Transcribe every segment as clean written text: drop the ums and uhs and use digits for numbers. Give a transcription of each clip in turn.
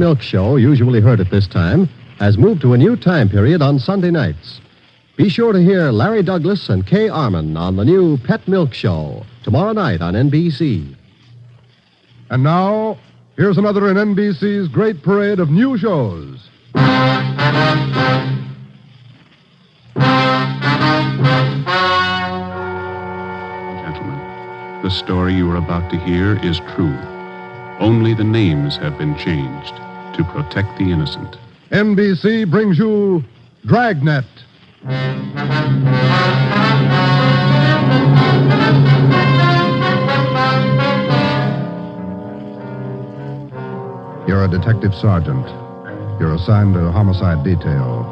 Milk Show, usually heard at this time, has moved to a new time period on Sunday nights. Be sure to hear Larry Douglas and Kay Arman on the new Pet Milk Show tomorrow night on NBC. And now, here's another in NBC's great parade of new shows. Gentlemen, the story you are about to hear is true. Only the names have been changed to protect the innocent. NBC brings you Dragnet. You're a detective sergeant. You're assigned to a homicide detail.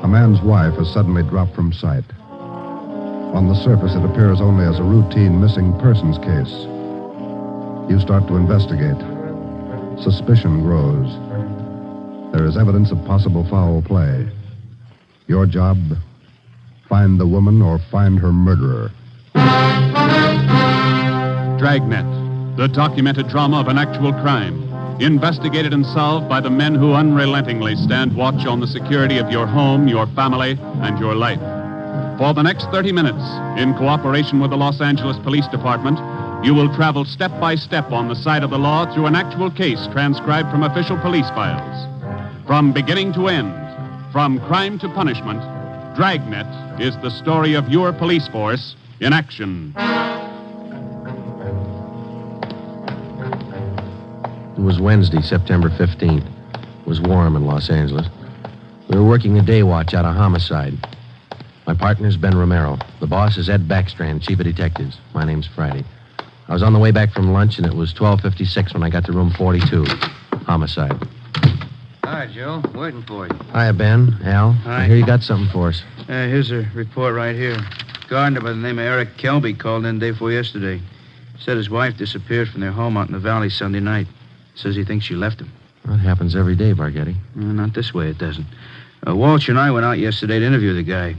A man's wife has suddenly dropped from sight. On the surface, it appears only as a routine missing persons case. You start to investigate. Suspicion grows. There is evidence of possible foul play. Your job, find the woman or find her murderer. Dragnet, the documented drama of an actual crime. Investigated and solved by the men who unrelentingly stand watch on the security of your home, your family, and your life. For the next 30 minutes, in cooperation with the Los Angeles Police Department, you will travel step by step on the side of the law through an actual case transcribed from official police files. From beginning to end, from crime to punishment, Dragnet is the story of your police force in action. It was Wednesday, September 15th. It was warm in Los Angeles. We were working the day watch out of homicide. My partner's Ben Romero. The boss is Ed Backstrand, chief of detectives. My name's Friday. I was on the way back from lunch, and it was 12:56 when I got to room 42. Homicide. Hi, Joe. Waiting for you. Hiya, Ben. Al. Hi. I hear you got something for us. Here's a report right here. Gardener by the name of Eric Kelby called in day before yesterday. Said his wife disappeared from their home out in the valley Sunday night. Says he thinks she left him. That happens every day, Barghetti. Not this way, it doesn't. Walsh and I went out yesterday to interview the guy.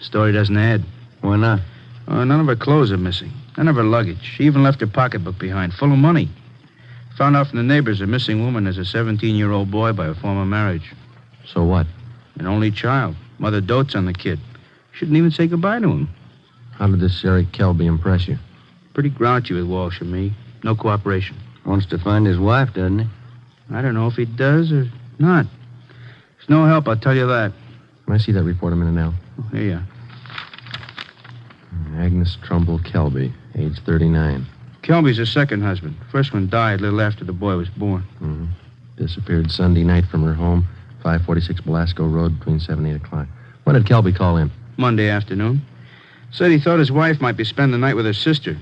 Story doesn't add. Why not? None of her clothes are missing. None of her luggage. She even left her pocketbook behind, full of money. Found out from the neighbors a missing woman is a 17-year-old boy by a former marriage. So what? An only child. Mother dotes on the kid. Shouldn't even say goodbye to him. How did this Eric Kelby impress you? Pretty grouchy with Walsh and me. No cooperation. Wants to find his wife, doesn't he? I don't know if he does or not. There's no help, I'll tell you that. Can I see that report a minute now? Oh, here you are. Agnes Kelby, age 39. Kelby's her second husband. First one died a little after the boy was born. Mm-hmm. Disappeared Sunday night from her home, 546 Belasco Road, between 7 and 8 o'clock. When did Kelby call in? Monday afternoon. Said he thought his wife might be spending the night with her sister.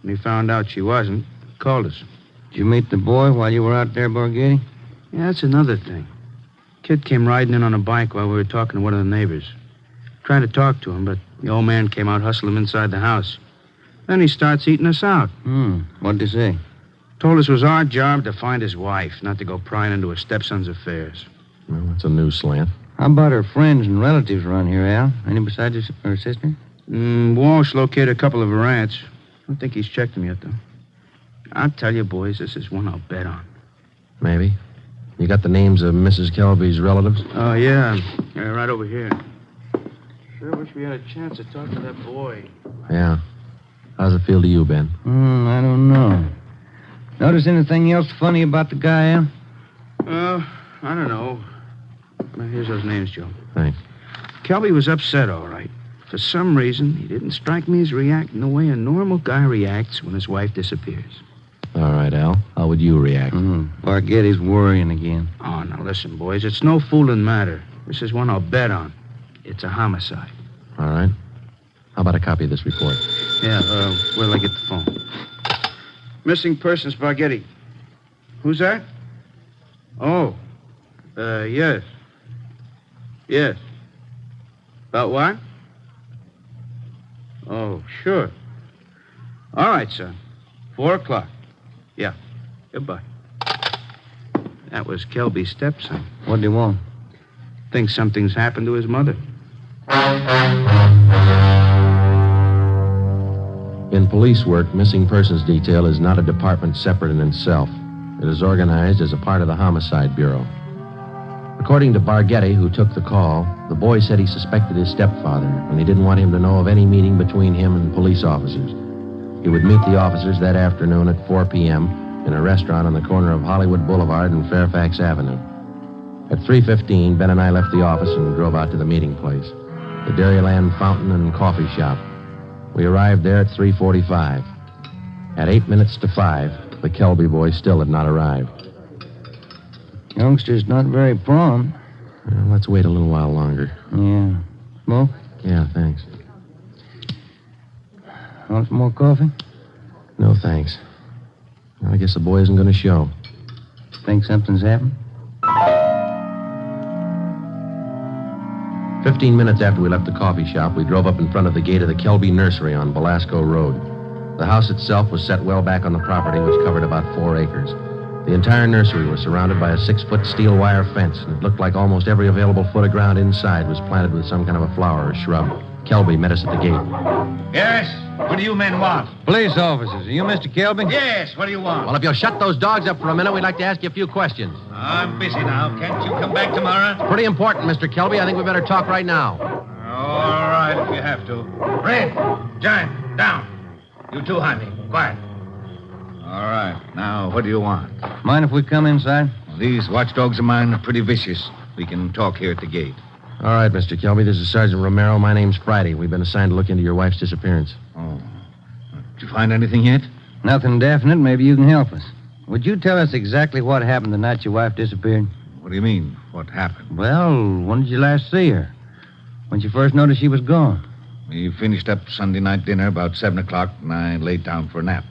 When he found out she wasn't, he called us. Did you meet the boy while you were out there, Barghetti? Yeah, that's another thing. Kid came riding in on a bike while we were talking to one of the neighbors. Tried to talk to him, but the old man came out, hustling him inside the house. Then he starts eating us out. What'd he say? Told us it was our job to find his wife, not to go prying into her stepson's affairs. Well, that's a new slant. How about her friends and relatives around here, Al? Any besides her sister? Walsh located a couple of her aunts. I don't think he's checked them yet, though. I'll tell you, boys, this is one I'll bet on. Maybe. You got the names of Mrs. Kelby's relatives? Oh, yeah. Right over here. Sure wish we had a chance to talk to that boy. Yeah. How's it feel to you, Ben? I don't know. Notice anything else funny about the guy, Al? I don't know. Well, here's those names, Joe. Thanks. Kelby was upset, all right. For some reason, he didn't strike me as reacting the way a normal guy reacts when his wife disappears. All right, Al. How would you react? Barghetti's worrying again. Oh, now listen, boys. It's no fooling matter. This is one I'll bet on. It's a homicide. All right. How about a copy of this report? Yeah, where'll I get the phone? Missing persons, Barghetti. Who's that? Oh, yes. Yes. About what? Oh, sure. All right, son. 4 o'clock. Yeah. Goodbye. That was Kelby's stepson. What do you want? Thinks something's happened to his mother. In police work, missing persons detail is not a department separate in itself. It is organized as a part of the Homicide Bureau. According to Barghetti, who took the call, the boy said he suspected his stepfather, and he didn't want him to know of any meeting between him and police officers. He would meet the officers that afternoon at 4 p.m. in a restaurant on the corner of Hollywood Boulevard and Fairfax Avenue. At 3:15, Ben and I left the office and drove out to the meeting place, the Dairyland Fountain and Coffee Shop. We arrived there at 3:45. At 8 minutes to 5, the Kelby boy still had not arrived. Youngster's not very prompt. Well, let's wait a little while longer. Yeah. Smoke? Yeah, thanks. Want some more coffee? No, thanks. Well, I guess the boy isn't going to show. Think something's happened? 15 minutes after we left the coffee shop, we drove up in front of the gate of the Kelby Nursery on Belasco Road. The house itself was set well back on the property, which covered about 4 acres. The entire nursery was surrounded by a 6-foot steel wire fence, and it looked like almost every available foot of ground inside was planted with some kind of a flower or shrub. Kelby met us at the gate. Yes? What do you men want? Police officers. Are you Mr. Kelby? Yes, what do you want? Well, if you'll shut those dogs up for a minute, we'd like to ask you a few questions. I'm busy now. Can't you come back tomorrow? Pretty important, Mr. Kelby. I think we better talk right now. All right, if you have to. Red, Giant, down. You too, Jaime. Quiet. All right. Now, what do you want? Mind if we come inside? Well, these watchdogs of mine are pretty vicious. We can talk here at the gate. All right, Mr. Kelby. This is Sergeant Romero. My name's Friday. We've been assigned to look into your wife's disappearance. Oh. Did you find anything yet? Nothing definite. Maybe you can help us. Would you tell us exactly what happened the night your wife disappeared? What do you mean? What happened? Well, when did you last see her? When you first noticed she was gone? We finished up Sunday night dinner about 7 o'clock, and I laid down for a nap.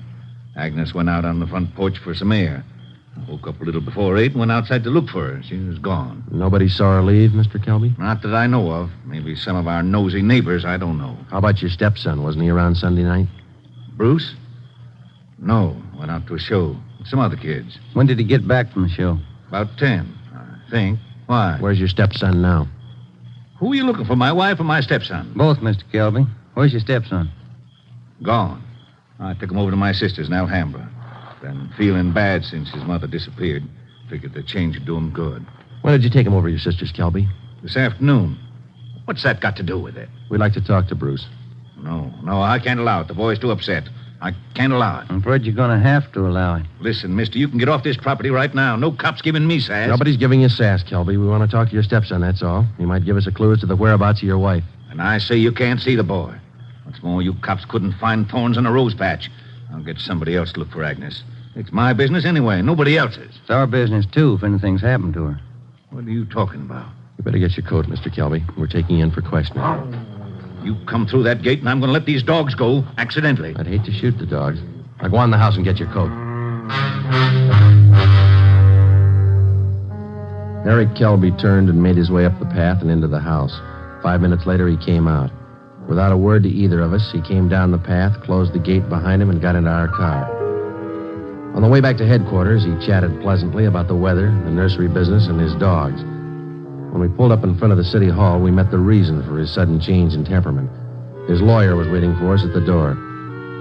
Agnes went out on the front porch for some air. I woke up a little before 8 and went outside to look for her. She was gone. Nobody saw her leave, Mr. Kelby? Not that I know of. Maybe some of our nosy neighbors, I don't know. How about your stepson? Wasn't he around Sunday night? Bruce? No, went out to a show with some other kids. When did he get back from the show? About 10, I think. Why? Where's your stepson now? Who are you looking for, my wife or my stepson? Both, Mr. Kelby. Where's your stepson? Gone. I took him over to my sister's in Alhambra. Been feeling bad since his mother disappeared. Figured the change would do him good. When did you take him over to your sister's, Kelby? This afternoon. What's that got to do with it? We'd like to talk to Bruce. No, I can't allow it. The boy's too upset. I can't allow it. I'm afraid you're going to have to allow it. Listen, mister, you can get off this property right now. No cop's giving me sass. Nobody's giving you sass, Kelby. We want to talk to your stepson, that's all. He might give us a clue as to the whereabouts of your wife. And I say you can't see the boy. What's more, you cops couldn't find thorns in a rose patch. I'll get somebody else to look for Agnes. It's my business anyway, nobody else's. It's our business, too, if anything's happened to her. What are you talking about? You better get your coat, Mr. Kelby. We're taking you in for questioning. You come through that gate, and I'm going to let these dogs go accidentally. I'd hate to shoot the dogs. Now go on in the house and get your coat. Eric Kelby turned and made his way up the path and into the house. 5 minutes later, he came out. Without a word to either of us, he came down the path, closed the gate behind him, and got into our car. On the way back to headquarters, he chatted pleasantly about the weather, the nursery business, and his dogs. When we pulled up in front of the city hall, we met the reason for his sudden change in temperament. His lawyer was waiting for us at the door.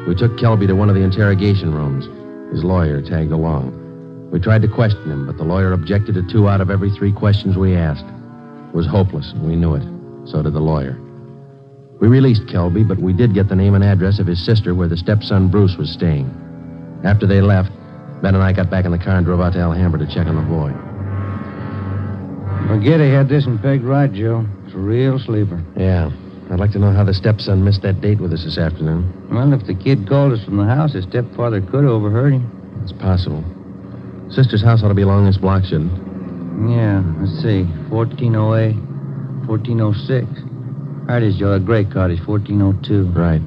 We took Kelby to one of the interrogation rooms. His lawyer tagged along. We tried to question him, but the lawyer objected to 2 out of every 3 questions we asked. It was hopeless, and we knew it. So did the lawyer. We released Kelby, but we did get the name and address of his sister where the stepson Bruce was staying. After they left, Ben and I got back in the car and drove out to Alhambra to check on the boy. Barghetti had this one pegged right, Joe. It's a real sleeper. Yeah. I'd like to know how the stepson missed that date with us this afternoon. Well, if the kid called us from the house, his stepfather could have overheard him. It's possible. Sister's house ought to be along this block, shouldn't it? Yeah, let's see. 1408, 1406. Right is, Joe. A gray cottage, 1402. Right.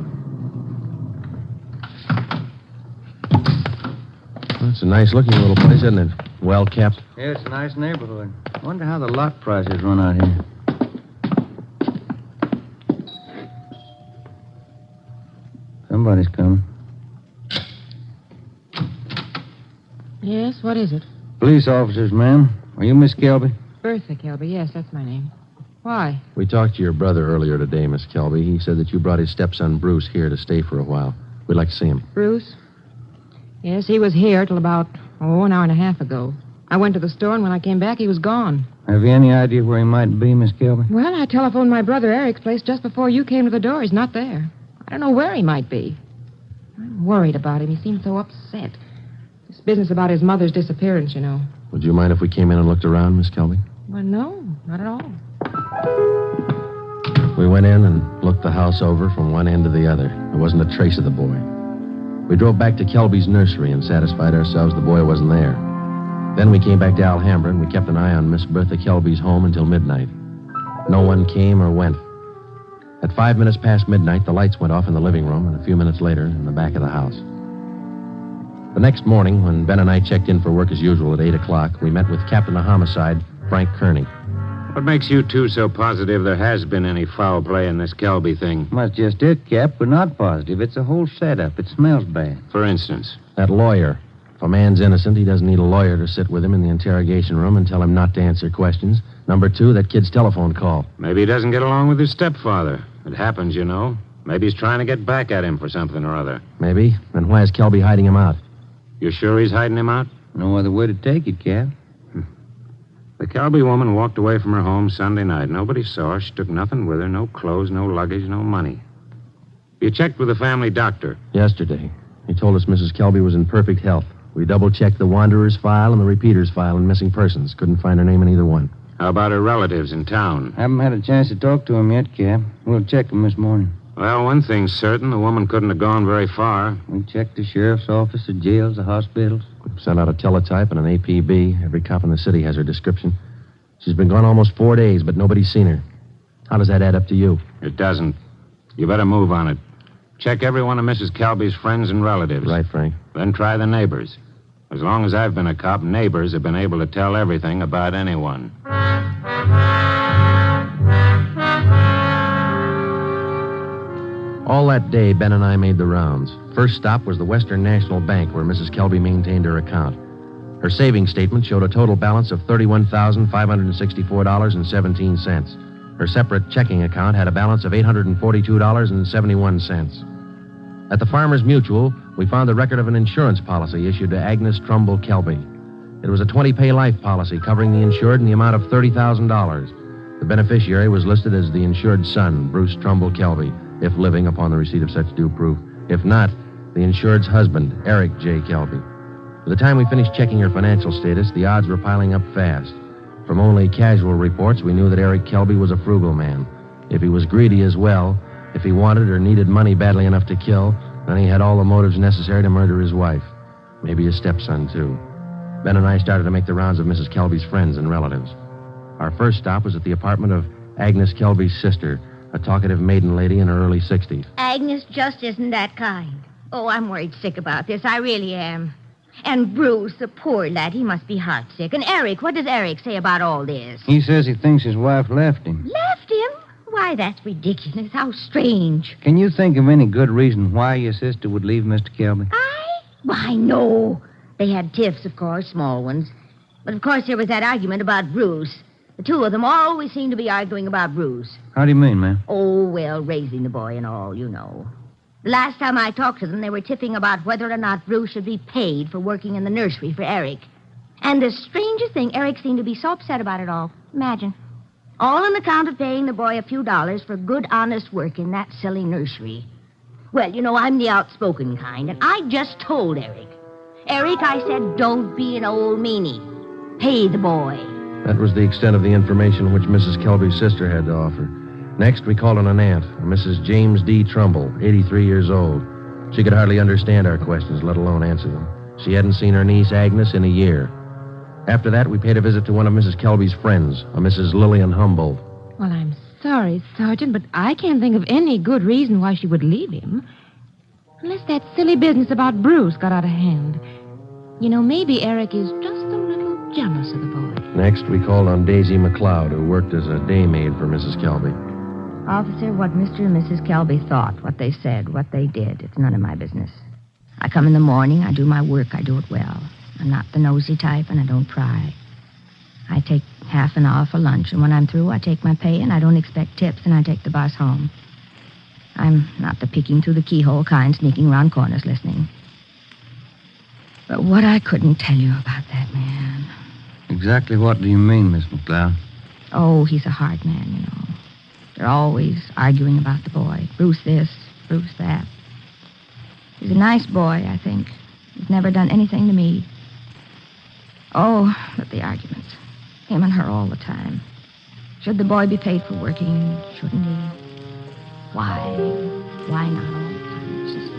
Well, it's a nice-looking little place, isn't it? Well kept. Yeah, it's a nice neighborhood. Wonder how the lot prices run out here. Somebody's coming. Yes, what is it? Police officers, ma'am. Are you Miss Kelby? Bertha Kelby, yes, that's my name. Why? We talked to your brother earlier today, Miss Kelby. He said that you brought his stepson Bruce here to stay for a while. We'd like to see him. Bruce? Yes, he was here till about, Oh, an hour and a half ago. I went to the store, and when I came back, he was gone. Have you any idea where he might be, Miss Kelby? Well, I telephoned my brother Eric's place just before you came to the door. He's not there. I don't know where he might be. I'm worried about him. He seems so upset. This business about his mother's disappearance, you know. Would you mind if we came in and looked around, Miss Kelby? Well, no, not at all. We went in and looked the house over from one end to the other. There wasn't a trace of the boy. We drove back to Kelby's nursery and satisfied ourselves the boy wasn't there. Then we came back to Alhambra and we kept an eye on Miss Bertha Kelby's home until midnight. No one came or went. At 5 minutes past midnight, the lights went off in the living room, and a few minutes later, in the back of the house. The next morning, when Ben and I checked in for work as usual at 8 o'clock, we met with Captain of Homicide, Frank Kearney. What makes you two so positive there has been any foul play in this Kelby thing? Well, that's just it, Cap. We're not positive. It's a whole setup. It smells bad. For instance? That lawyer. If a man's innocent, he doesn't need a lawyer to sit with him in the interrogation room and tell him not to answer questions. Number two, that kid's telephone call. Maybe he doesn't get along with his stepfather. It happens, you know. Maybe he's trying to get back at him for something or other. Maybe. Then why is Kelby hiding him out? You sure he's hiding him out? No other way to take it, Cap. The Kelby woman walked away from her home Sunday night. Nobody saw her. She took nothing with her. No clothes, no luggage, no money. You checked with the family doctor? Yesterday. He told us Mrs. Kelby was in perfect health. We double-checked the Wanderer's file and the Repeater's file in missing persons. Couldn't find her name in either one. How about her relatives in town? Haven't had a chance to talk to him yet, Cap. We'll check him this morning. Well, one thing's certain. The woman couldn't have gone very far. We checked the sheriff's office, the jails, the hospitals. We've sent out a teletype and an APB. Every cop in the city has her description. She's been gone almost 4 days, but nobody's seen her. How does that add up to you? It doesn't. You better move on it. Check every one of Mrs. Kelby's friends and relatives. Right, Frank. Then try the neighbors. As long as I've been a cop, neighbors have been able to tell everything about anyone. All that day, Ben and I made the rounds. First stop was the Western National Bank, where Mrs. Kelby maintained her account. Her savings statement showed a total balance of $31,564.17. Her separate checking account had a balance of $842.71. At the Farmers Mutual, we found the record of an insurance policy issued to Agnes Kelby. It was a 20-pay life policy covering the insured in the amount of $30,000. The beneficiary was listed as the insured son, Bruce Trumbull Kelby, if living upon the receipt of such due proof. If not, the insured's husband, Eric J. Kelby. By the time we finished checking her financial status, the odds were piling up fast. From only casual reports, we knew that Eric Kelby was a frugal man. If he was greedy as well, if he wanted or needed money badly enough to kill, then he had all the motives necessary to murder his wife. Maybe his stepson, too. Ben and I started to make the rounds of Mrs. Kelby's friends and relatives. Our first stop was at the apartment of Agnes Kelby's sister, a talkative maiden lady in her early 60s. Agnes just isn't that kind. Oh, I'm worried sick about this. I really am. And Bruce, the poor lad, he must be heartsick. And Eric, what does Eric say about all this? He says he thinks his wife left him. Left him? Why, that's ridiculous. How strange. Can you think of any good reason why your sister would leave Mr. Kelby? Why, no. They had tiffs, of course, small ones. But, of course, there was that argument about Bruce. The two of them always seem to be arguing about Bruce. How do you mean, ma'am? Oh, well, raising the boy and all, you know. The last time I talked to them, they were tiffing about whether or not Bruce should be paid for working in the nursery for Eric. And the strangest thing, Eric seemed to be so upset about it all. Imagine. All on account of paying the boy a few dollars for good, honest work in that silly nursery. Well, you know, I'm the outspoken kind, and I just told Eric. Eric, I said, don't be an old meanie. Pay the boy. That was the extent of the information which Mrs. Kelby's sister had to offer. Next, we called on an aunt, Mrs. James D. Trumbull, 83 years old. She could hardly understand our questions, let alone answer them. She hadn't seen her niece, Agnes, in a year. After that, we paid a visit to one of Mrs. Kelby's friends, a Mrs. Lillian Humboldt. Well, I'm sorry, Sergeant, but I can't think of any good reason why she would leave him. Unless that silly business about Bruce got out of hand. You know, maybe Eric is just a little jealous of the boy. Next, we called on Daisy McLeod, who worked as a day maid for Mrs. Kelby. Officer, what Mr. and Mrs. Kelby thought, what they said, what they did, it's none of my business. I come in the morning, I do my work, I do it well. I'm not the nosy type, and I don't pry. I take half an hour for lunch, and when I'm through, I take my pay, and I don't expect tips, and I take the bus home. I'm not the peeking through the keyhole kind, sneaking around corners listening. But what I couldn't tell you about that man. Exactly what do you mean, Miss McLeod? Oh, he's a hard man, you know. They're always arguing about the boy. Bruce this, Bruce that. He's a nice boy, I think. He's never done anything to me. Oh, but the arguments. Him and her all the time. Should the boy be paid for working? Shouldn't he? Why? Why not all the time? It's just...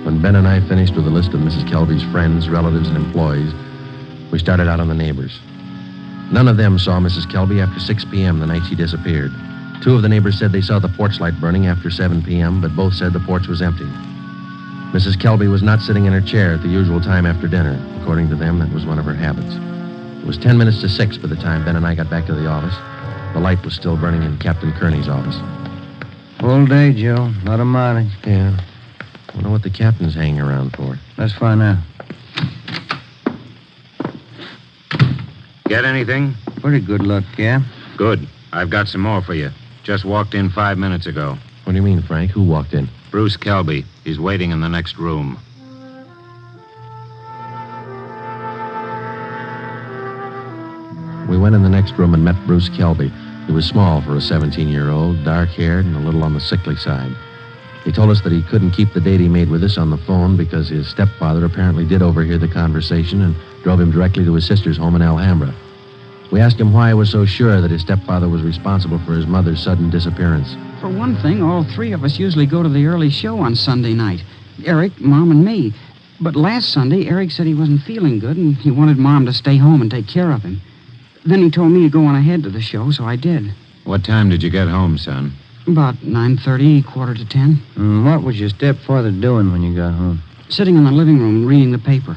When Ben and I finished with a list of Mrs. Kelby's friends, relatives, and employees, we started out on the neighbors. None of them saw Mrs. Kelby after 6 p.m. the night she disappeared. 2 of the neighbors said they saw the porch light burning after 7 p.m., but both said the porch was empty. Mrs. Kelby was not sitting in her chair at the usual time after dinner. According to them, that was one of her habits. It was 10 minutes to 6 by the time Ben and I got back to the office. The light was still burning in Captain Kearney's office. Full day, Joe. A lot of mileage. Yeah. I wonder what the captain's hanging around for. Let's find out. Get anything? Pretty good luck, Cap. Good. I've got some more for you. Just walked in 5 minutes ago. What do you mean, Frank? Who walked in? Bruce Kelby. He's waiting in the next room. We went in the next room and met Bruce Kelby. He was small for a 17-year-old, dark-haired, and a little on the sickly side. He told us that he couldn't keep the date he made with us on the phone because his stepfather apparently did overhear the conversation and drove him directly to his sister's home in Alhambra. We asked him why he was so sure that his stepfather was responsible for his mother's sudden disappearance. For one thing, all 3 of us usually go to the early show on Sunday night. Eric, Mom, and me. But last Sunday, Eric said he wasn't feeling good and he wanted Mom to stay home and take care of him. Then he told me to go on ahead to the show, so I did. What time did you get home, son? About 9:30, 9:45. What was your stepfather doing when you got home? Sitting in the living room reading the paper.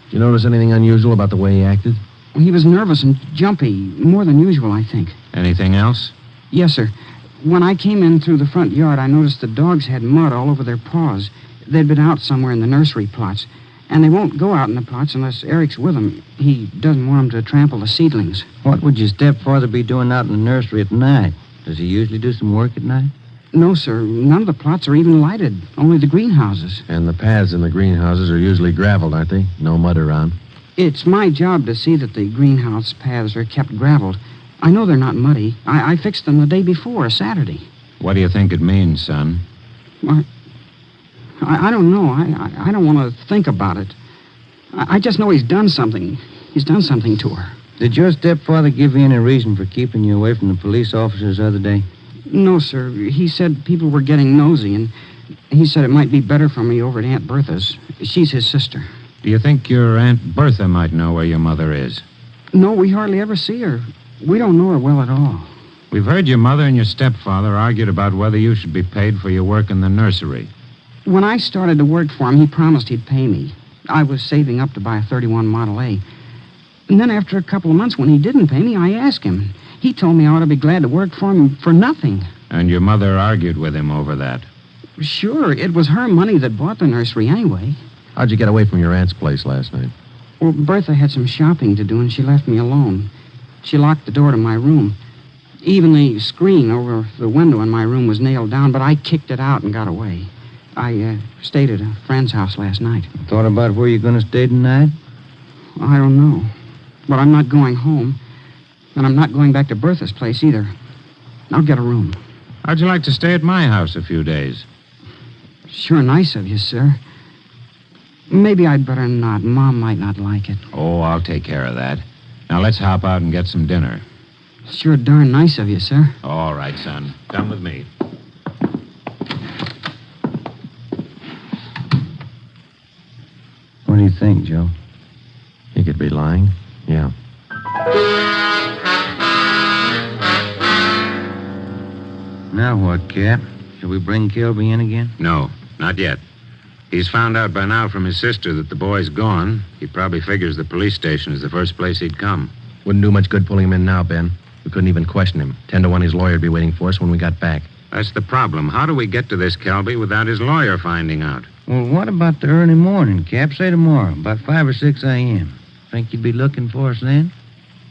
Did you notice anything unusual about the way he acted? He was nervous and jumpy, more than usual, I think. Anything else? Yes, sir. When I came in through the front yard, I noticed the dogs had mud all over their paws. They'd been out somewhere in the nursery plots. And they won't go out in the plots unless Eric's with them. He doesn't want them to trample the seedlings. What would your stepfather be doing out in the nursery at night? Does he usually do some work at night? No, sir. None of the plots are even lighted. Only the greenhouses. And the paths in the greenhouses are usually graveled, aren't they? No mud around. It's my job to see that the greenhouse paths are kept graveled. I know they're not muddy. I fixed them the day before, Saturday. What do you think it means, son? I don't know. I don't want to think about it. I just know he's done something. He's done something to her. Did your stepfather give you any reason for keeping you away from the police officers the other day? No, sir. He said people were getting nosy, and he said it might be better for me over at Aunt Bertha's. She's his sister. Do you think your Aunt Bertha might know where your mother is? No, we hardly ever see her. We don't know her well at all. We've heard your mother and your stepfather argued about whether you should be paid for your work in the nursery. When I started to work for him, he promised he'd pay me. I was saving up to buy a 31 Model A. And then after a couple of months, when he didn't pay me, I asked him. He told me I ought to be glad to work for him for nothing. And your mother argued with him over that? Sure, it was her money that bought the nursery anyway. How'd you get away from your aunt's place last night? Well, Bertha had some shopping to do, and she left me alone. She locked the door to my room. Even the screen over the window in my room was nailed down, but I kicked it out and got away. I stayed at a friend's house last night. Thought about where you're going to stay tonight? I don't know. But I'm not going home. And I'm not going back to Bertha's place either. I'll get a room. How'd you like to stay at my house a few days? Sure nice of you, sir. Maybe I'd better not. Mom might not like it. Oh, I'll take care of that. Now let's hop out and get some dinner. Sure darn nice of you, sir. All right, son. Come with me. What do you think, Joe? He could be lying. Yeah. Now what, Cap? Shall we bring Kelby in again? No, not yet. He's found out by now from his sister that the boy's gone. He probably figures the police station is the first place he'd come. Wouldn't do much good pulling him in now, Ben. We couldn't even question him. 10 to 1 his lawyer'd be waiting for us when we got back. That's the problem. How do we get to this Kelby without his lawyer finding out? Well, what about the early morning, Cap? Say tomorrow, about 5 or 6 a.m. Think you'd be looking for us then?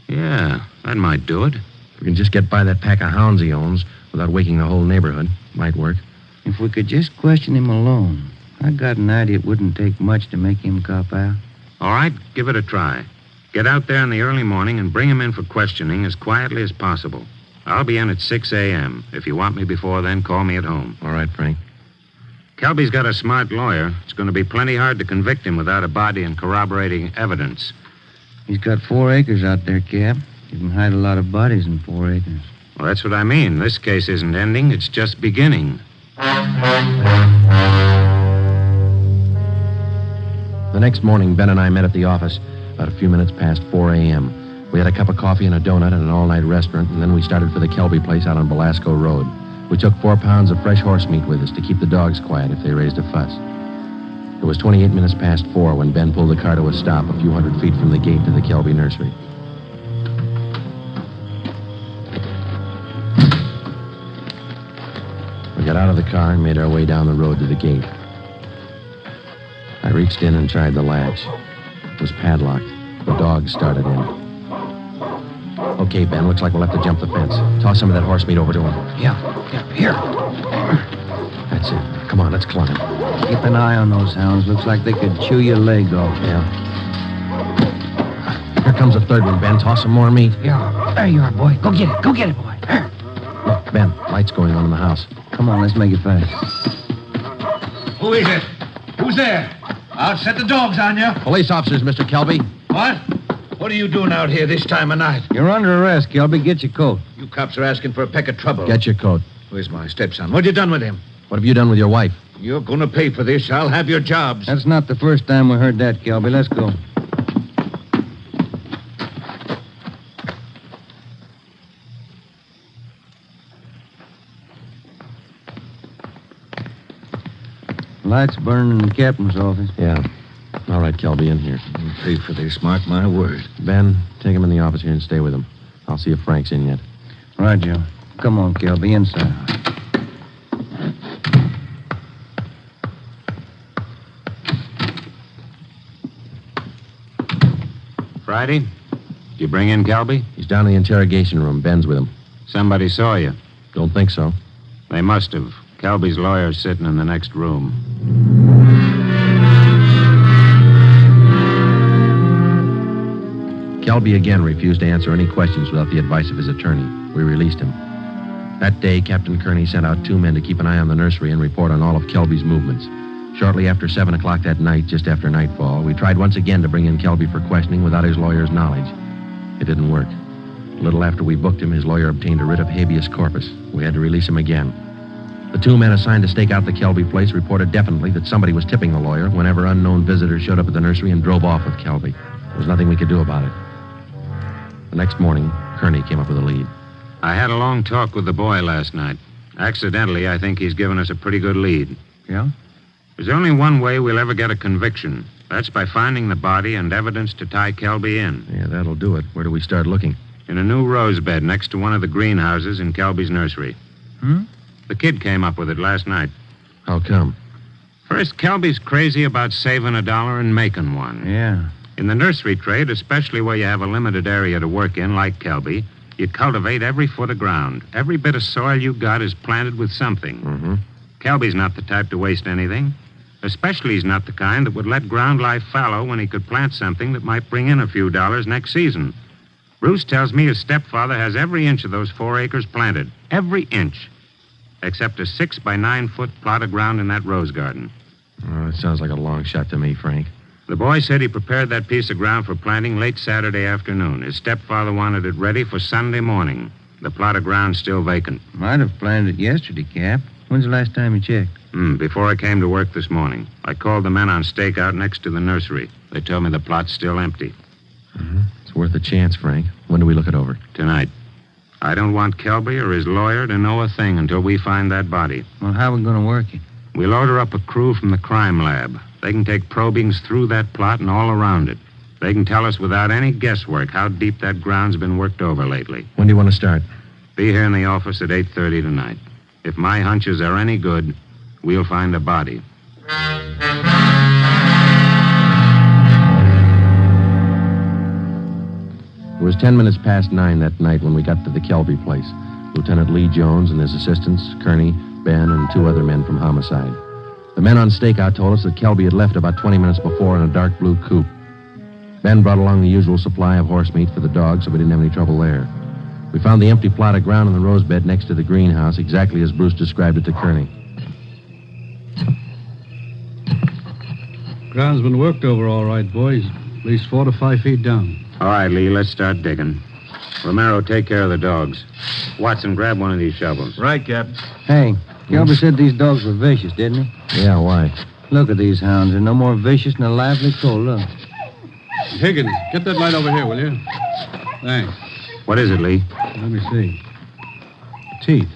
Yeah, that might do it. If we can just get by that pack of hounds he owns without waking the whole neighborhood, might work. If we could just question him alone. I got an idea it wouldn't take much to make him cop out. All right, give it a try. Get out there in the early morning and bring him in for questioning as quietly as possible. I'll be in at 6 a.m. If you want me before then, call me at home. All right, Frank. Kelby's got a smart lawyer. It's going to be plenty hard to convict him without a body and corroborating evidence. He's got 4 acres out there, Cap. You can hide a lot of bodies in 4 acres. Well, that's what I mean. This case isn't ending. It's just beginning. The next morning, Ben and I met at the office about a few minutes past 4 a.m. We had a cup of coffee and a donut at an all-night restaurant, and then we started for the Kelby place out on Belasco Road. We took 4 pounds of fresh horse meat with us to keep the dogs quiet if they raised a fuss. It was 28 minutes past 4 when Ben pulled the car to a stop a few hundred feet from the gate to the Kelby nursery. We got out of the car and made our way down the road to the gate. I reached in and tried the latch. It was padlocked. The dogs started in. Okay, Ben, looks like we'll have to jump the fence. Toss some of that horse meat over to him. Yeah, here. That's it. Come on, let's climb. Keep an eye on those hounds. Looks like they could chew your leg off. Yeah. Here comes a third one, Ben. Toss some more meat. Yeah, there you are, boy. Go get it, boy. There. Look, Ben, lights going on in the house. Come on, let's make it fast. Who is it? Who's there? I'll set the dogs on you. Police officers, Mr. Kelby. What? What are you doing out here this time of night? You're under arrest, Kelby. Get your coat. You cops are asking for a peck of trouble. Get your coat. Where's my stepson? What you done with him? What have you done with your wife? You're going to pay for this. I'll have your jobs. That's not the first time we heard that, Kelby. Let's go. Lights burning in the captain's office. Yeah. All right, Kelby, in here. I'll pay for this, mark my word. Ben, take him in the office here and stay with him. I'll see if Frank's in yet. Right, Joe. Come on, Kelby, inside. Friday? Did you bring in Kelby? He's down in the interrogation room. Ben's with him. Somebody saw you. Don't think so. They must have. Kelby's lawyer's sitting in the next room. Kelby again refused to answer any questions without the advice of his attorney. We released him. That day, Captain Kearney sent out 2 men to keep an eye on the nursery and report on all of Kelby's movements. Shortly after 7 o'clock that night, just after nightfall, we tried once again to bring in Kelby for questioning without his lawyer's knowledge. It didn't work. A little after we booked him, his lawyer obtained a writ of habeas corpus. We had to release him again. The 2 men assigned to stake out the Kelby place reported definitely that somebody was tipping the lawyer whenever unknown visitors showed up at the nursery and drove off with Kelby. There was nothing we could do about it. The next morning, Kearney came up with a lead. I had a long talk with the boy last night. Accidentally, I think he's given us a pretty good lead. Yeah? There's only one way we'll ever get a conviction. That's by finding the body and evidence to tie Kelby in. Yeah, that'll do it. Where do we start looking? In a new rose bed next to one of the greenhouses in Kelby's nursery. The kid came up with it last night. How come? First, Kelby's crazy about saving $1 and making one. Yeah. In the nursery trade, especially where you have a limited area to work in, like Kelby, you cultivate every foot of ground. Every bit of soil you got is planted with something. Mm-hmm. Kelby's not the type to waste anything. Especially he's not the kind that would let ground lie fallow when he could plant something that might bring in a few dollars next season. Bruce tells me his stepfather has every inch of those 4 acres planted. Every inch. Except a 6 by 9 foot plot of ground in that rose garden. Oh, it sounds like a long shot to me, Frank. The boy said he prepared that piece of ground for planting late Saturday afternoon. His stepfather wanted it ready for Sunday morning. The plot of ground's still vacant. Might have planted it yesterday, Cap. When's the last time you checked? Before I came to work this morning. I called the men on stakeout next to the nursery. They told me the plot's still empty. It's worth a chance, Frank. When do we look it over? Tonight. I don't want Kelby or his lawyer to know a thing until we find that body. Well, how are we going to work it? We'll order up a crew from the crime lab. They can take probings through that plot and all around it. They can tell us without any guesswork how deep that ground's been worked over lately. When do you want to start? Be here in the office at 8:30 tonight. If my hunches are any good, we'll find a body. It was 10 minutes past 9 that night when we got to the Kelby place. Lieutenant Lee Jones and his assistants, Kearney, Ben, and 2 other men from homicide. The men on stakeout told us that Kelby had left about 20 minutes before in a dark blue coupe. Ben brought along the usual supply of horse meat for the dogs, so we didn't have any trouble there. We found the empty plot of ground in the rose bed next to the greenhouse, exactly as Bruce described it to Kearney. Ground's been worked over all right, boys. At least 4 to 5 feet down. All right, Lee, let's start digging. Romero, take care of the dogs. Watson, grab one of these shovels. Right, Captain. Hey, Kelby said these dogs were vicious, didn't he? Yeah, why? Look at these hounds. They're no more vicious than a lively coal. Look. Higgins, get that light over here, will you? Thanks. What is it, Lee? Let me see. Teeth.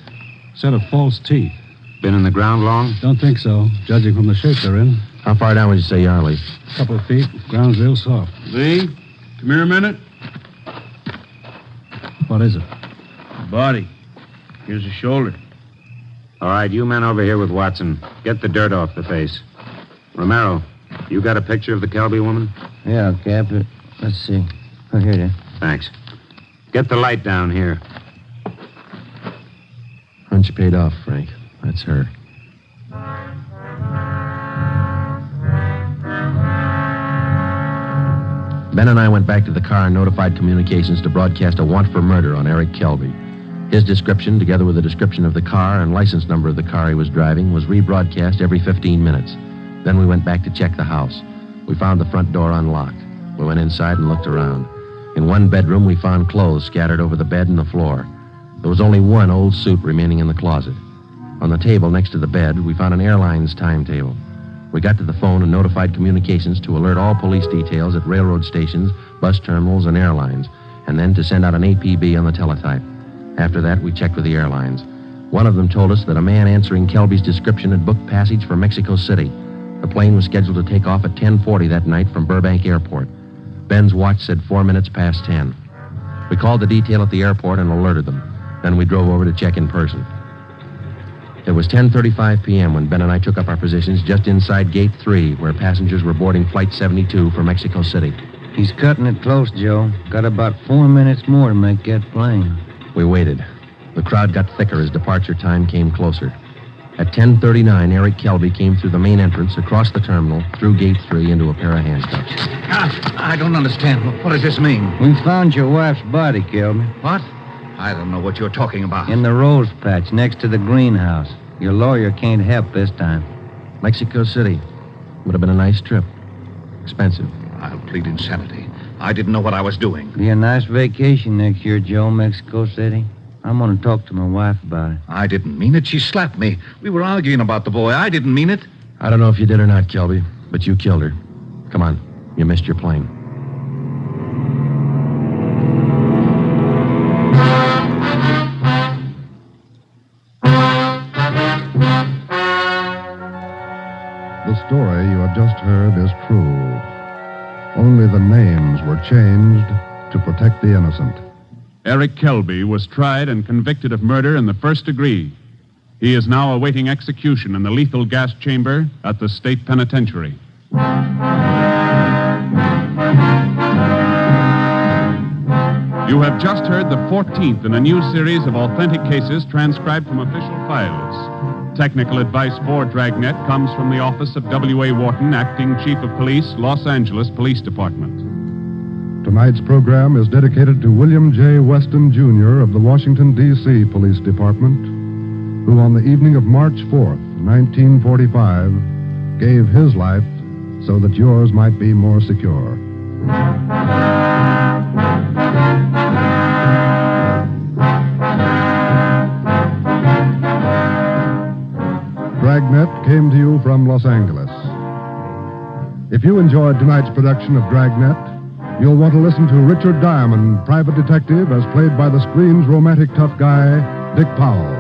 Set of false teeth. Been in the ground long? Don't think so, judging from the shape they're in. How far down would you say you are, Lee? A couple of feet. Ground's real soft. Lee, come here a minute. What is it? Body. Here's the shoulder. All right, you men over here with Watson. Get the dirt off the face. Romero, you got a picture of the Kelby woman? Yeah, Cap. Let's see. Oh, here it is. Thanks. Get the light down here. Hunch paid off, Frank. That's her. Ben and I went back to the car and notified communications to broadcast a warrant for murder on Eric Kelby. His description, together with a description of the car and license number of the car he was driving, was rebroadcast every 15 minutes. Then we went back to check the house. We found the front door unlocked. We went inside and looked around. In one bedroom, we found clothes scattered over the bed and the floor. There was only one old suit remaining in the closet. On the table next to the bed, we found an airline's timetable. We got to the phone and notified communications to alert all police details at railroad stations, bus terminals, and airlines, and then to send out an APB on the teletype. After that, we checked with the airlines. One of them told us that a man answering Kelby's description had booked passage for Mexico City. The plane was scheduled to take off at 10:40 that night from Burbank Airport. Ben's watch said 4 minutes past 10. We called the detail at the airport and alerted them. Then we drove over to check in person. It was 10:35 p.m. when Ben and I took up our positions just inside Gate 3, where passengers were boarding Flight 72 for Mexico City. He's cutting it close, Joe. Got about 4 minutes more to make that plane. We waited. The crowd got thicker as departure time came closer. At 10:39, Eric Kelby came through the main entrance, across the terminal, through Gate 3, into a pair of handcuffs. I don't understand. What does this mean? We found your wife's body, Kelby. What? I don't know what you're talking about. In the rose patch next to the greenhouse. Your lawyer can't help this time. Mexico City. Would have been a nice trip. Expensive. I'll plead insanity. I didn't know what I was doing. Be a nice vacation next year, Joe, Mexico City. I'm going to talk to my wife about it. I didn't mean it. She slapped me. We were arguing about the boy. I didn't mean it. I don't know if you did or not, Kelby, but you killed her. Come on. You missed your plane. The story you have just heard is true. Only the names were changed to protect the innocent. Eric Kelby was tried and convicted of murder in the first degree. He is now awaiting execution in the lethal gas chamber at the state penitentiary. You have just heard the 14th in a new series of authentic cases transcribed from official files. Technical advice for Dragnet comes from the office of W.A. Wharton, Acting Chief of Police, Los Angeles Police Department. Tonight's program is dedicated to William J. Weston, Jr. of the Washington, D.C. Police Department, who on the evening of March 4th, 1945, gave his life so that yours might be more secure. Dragnet came to you from Los Angeles. If you enjoyed tonight's production of Dragnet, you'll want to listen to Richard Diamond, private detective, as played by the screen's romantic tough guy, Dick Powell.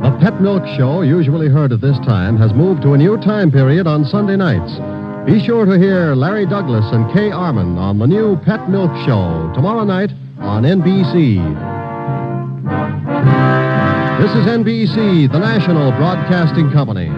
The Pet Milk Show, usually heard at this time, has moved to a new time period on Sunday nights. Be sure to hear Larry Douglas and Kay Arman on the new Pet Milk Show tomorrow night on NBC. This is NBC, the national broadcasting company.